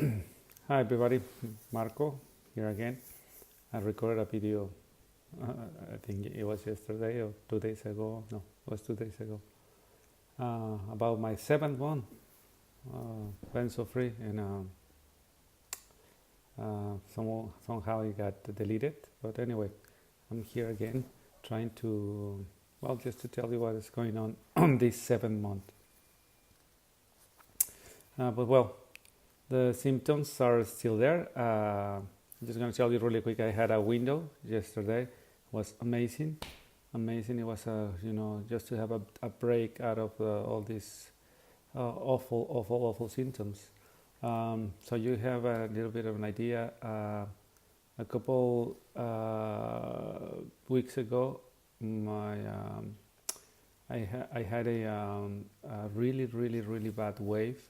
Hi everybody, Marco here again. I recorded a video, I think it was yesterday or 2 days ago. No, it was 2 days ago. About my seventh one, Benzo free, and somehow it got deleted. But anyway, I'm here again trying to, well, just to tell you what is going on this 7th month. But well, the symptoms are still there. I'm just going to tell you really quick. I had a window yesterday. It was amazing. It was just to have a break out of all these awful symptoms. So you have a little bit of an idea. A couple weeks ago, I had a really bad wave.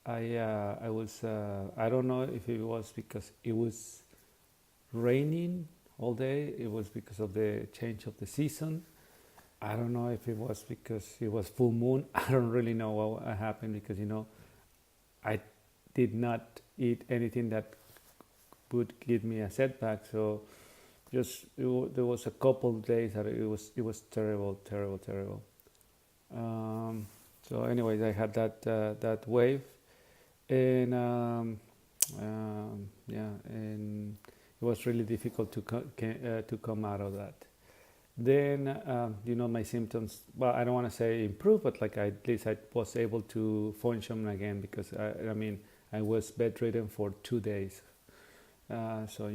I was I don't know if it was because it was raining all day. It was because of the change of the season. I don't know if it was because it was full moon. I don't really know what happened because I did not eat anything that would give me a setback. So there was a couple of days that it was terrible. So anyways, I had that wave, and and it was really difficult to come out of that. Then my symptoms. Well, I don't want to say improve, but like at least I was able to function again because I was bedridden for 2 days. So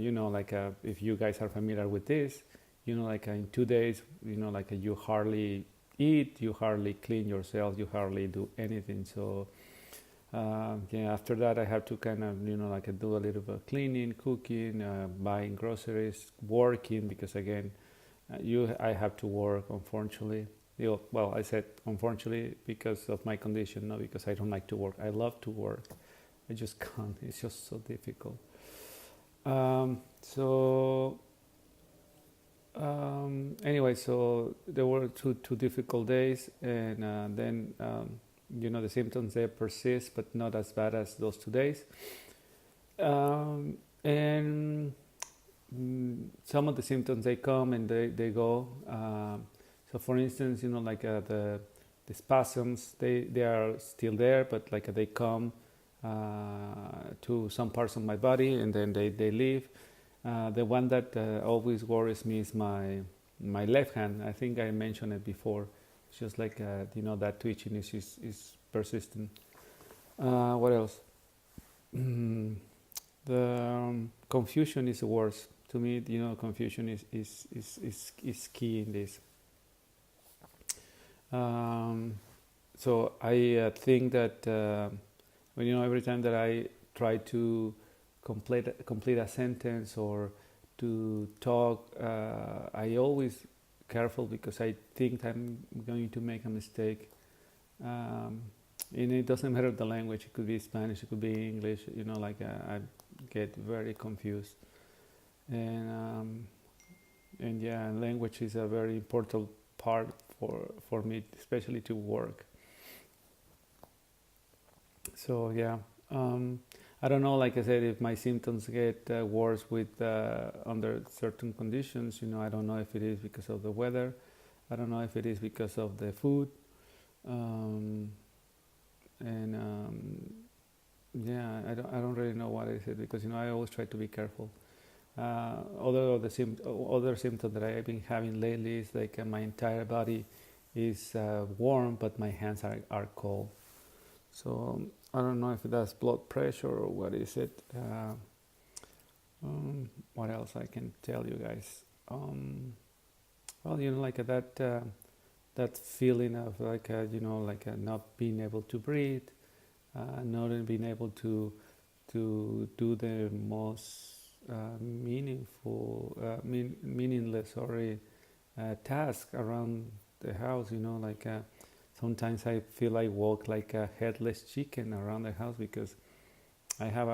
if you guys are familiar with this, in 2 days, you hardly eat, you hardly clean yourself, you hardly do anything. So after that I have to kind of do a little bit of cleaning, cooking, buying groceries, working, because again I have to work, unfortunately. Well, I said unfortunately because of my condition, not because I don't like to work. I love to work, I just can't. It's just so difficult. Anyway, so there were two difficult days, and then the symptoms, they persist, but not as bad as those 2 days. And some of the symptoms, they come and they go. So for instance, the spasms, they are still there, but they come to some parts of my body and then they leave. The one that always worries me is my left hand. I think I mentioned it before. It's just that twitching is persistent. What else? The confusion is the worst to me. Confusion is key in this. So I think that every time that I try to complete a sentence or to talk, I always careful because I think I'm going to make a mistake. And it doesn't matter the language. It could be Spanish, it could be English. I get very confused. And language is a very important part for me, especially to work. So I don't know, like I said, if my symptoms get worse with under certain conditions. I don't know if it is because of the weather. I don't know if it is because of the food. I don't really know what is it, because I always try to be careful. Other symptom that I've been having lately is my entire body is warm, but my hands are cold. So I don't know if that's blood pressure or what is it. What else I can tell you guys? That feeling of not being able to breathe, not being able to do the most meaningless task around the house. Sometimes I feel I walk like a headless chicken around the house because I have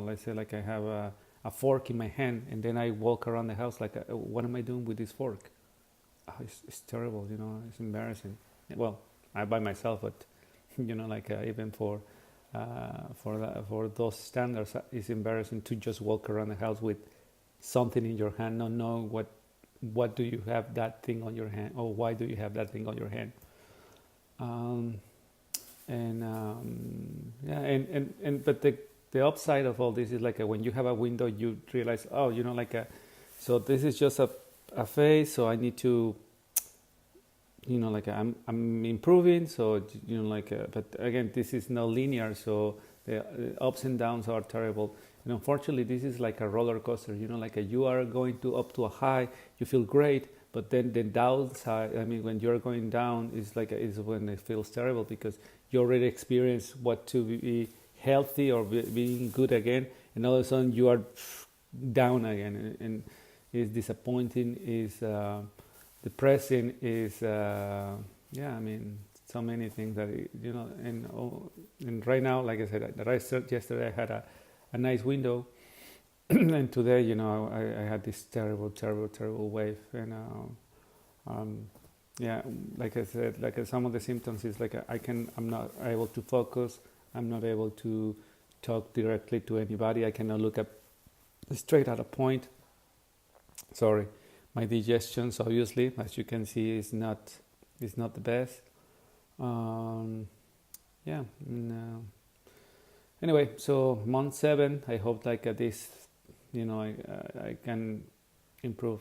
let's say I have a fork in my hand, and then I walk around the house what am I doing with this fork? It's terrible, it's embarrassing. Well, I by myself, but even for for those standards, it's embarrassing to just walk around the house with something in your hand, not knowing what do you have that thing on your hand, or why do you have that thing on your hand. um, yeah, and but the upside of all this is like when you have a window, you realize, oh, so this is just a phase, so I need to, I'm improving, so but again, this is not linear, so the ups and downs are terrible. And unfortunately, this is like a roller coaster. You are going to up to a high, you feel great, but then the downside, I mean, when you're going down, is when it feels terrible, because you already experienced what to be healthy or being good again, and all of a sudden you are down again, and it's disappointing, is depressing, is yeah, I mean, so many things that and right now, like I said, yesterday I had a nice window, and today, I had this terrible wave, and yeah, like I said, some of the symptoms is I'm not able to focus, I'm not able to talk directly to anybody, I cannot look up straight at a point. Sorry, my digestions, obviously, as you can see, is not the best. Yeah. Anyway, so month 7, I hope this, I can improve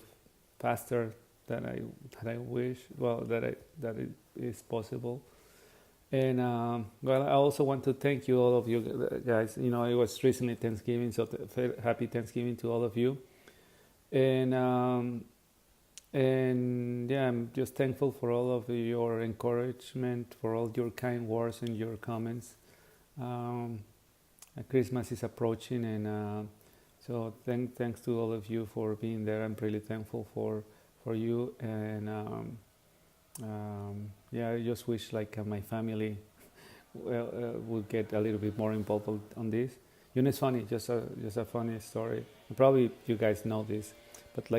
faster than I wish. Well, that it is possible. And well, I also want to thank you, all of you guys. It was recently Thanksgiving, so happy Thanksgiving to all of you. And yeah, I'm just thankful for all of your encouragement, for all your kind words and your comments. Christmas is approaching, and so thanks to all of you for being there. I'm really thankful for you, and yeah, I just wish my family would get a little bit more involved on this. It's funny, just a funny story. Probably you guys know this, but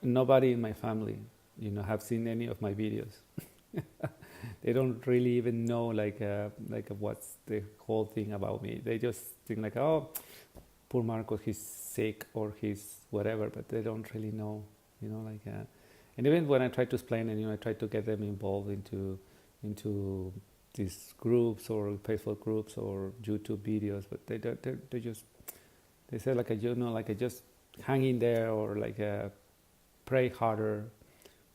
nobody in my family, have seen any of my videos. They don't really even know what's the whole thing about me. They just think oh, poor Marcos, he's sick or he's whatever, but they don't really know, and even when I try to explain and I try to get them involved into these groups or Facebook groups or YouTube videos, but they say I just hang in there, or pray harder,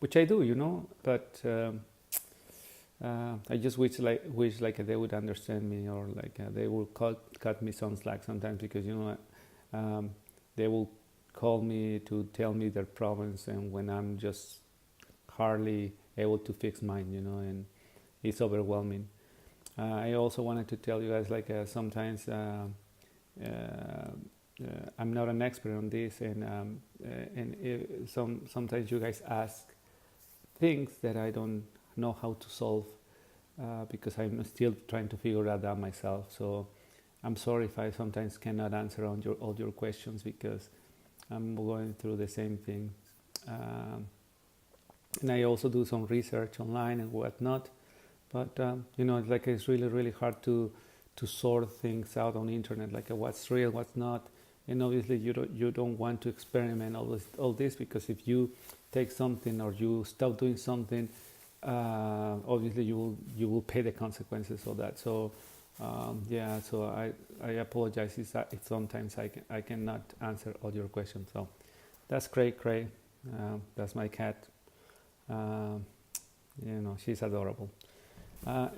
which I do, but I just wish they would understand me, or they will cut me some slack sometimes, because they will call me to tell me their problems, and when I'm just hardly able to fix mine, and it's overwhelming. I also wanted to tell you guys sometimes I'm not an expert on this, and sometimes you guys ask things that I don't know how to solve, because I'm still trying to figure that out myself. So I'm sorry if I sometimes cannot answer on all your questions, because I'm going through the same thing. And I also do some research online and whatnot, but it's really hard to sort things out on the internet, what's real, what's not. And obviously you don't want to experiment all this, because if you take something or you stop doing something, obviously you will pay the consequences of that. So yeah, so I apologize if sometimes I cannot answer all your questions. So that's Cray. That's my cat. She's adorable.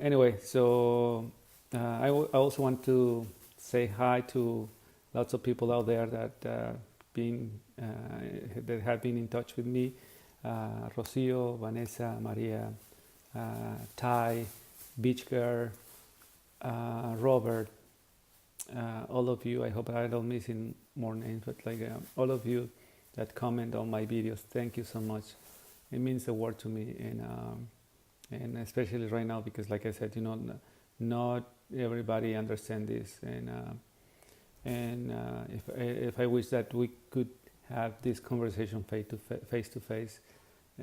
Anyway, so I also want to say hi to lots of people out there that that have been in touch with me. Rocio, Vanessa, Maria, Ty, Beach Girl, Robert, all of you. I hope I don't miss in more names, but all of you that comment on my videos, thank you so much. It means the world to me, and especially right now, because like I said, not everybody understands this, and if I wish that we could have this conversation face to face,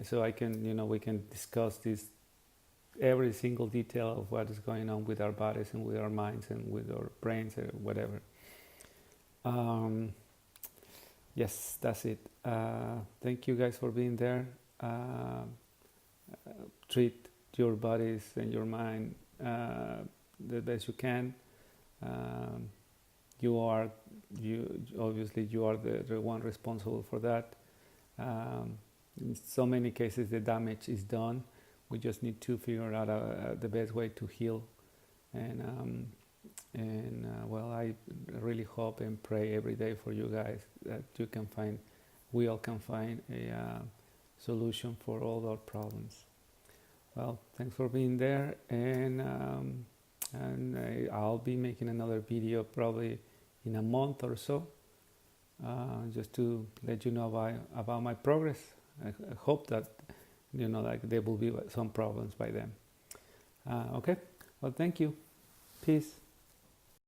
so I can we can discuss these every single detail of what is going on with our bodies and with our minds and with our brains or whatever. Yes, that's it. Thank you guys for being there. Treat your bodies and your mind the best you can. You obviously you are the one responsible for that. In so many cases the damage is done. We just need to figure out the best way to heal. And well, I really hope and pray every day for you guys that we all can find a solution for all our problems. Well, thanks for being there, and I'll be making another video probably in a month or so, just to let you know about my progress. I hope that like there will be some problems by then. Okay, well, thank you. Peace.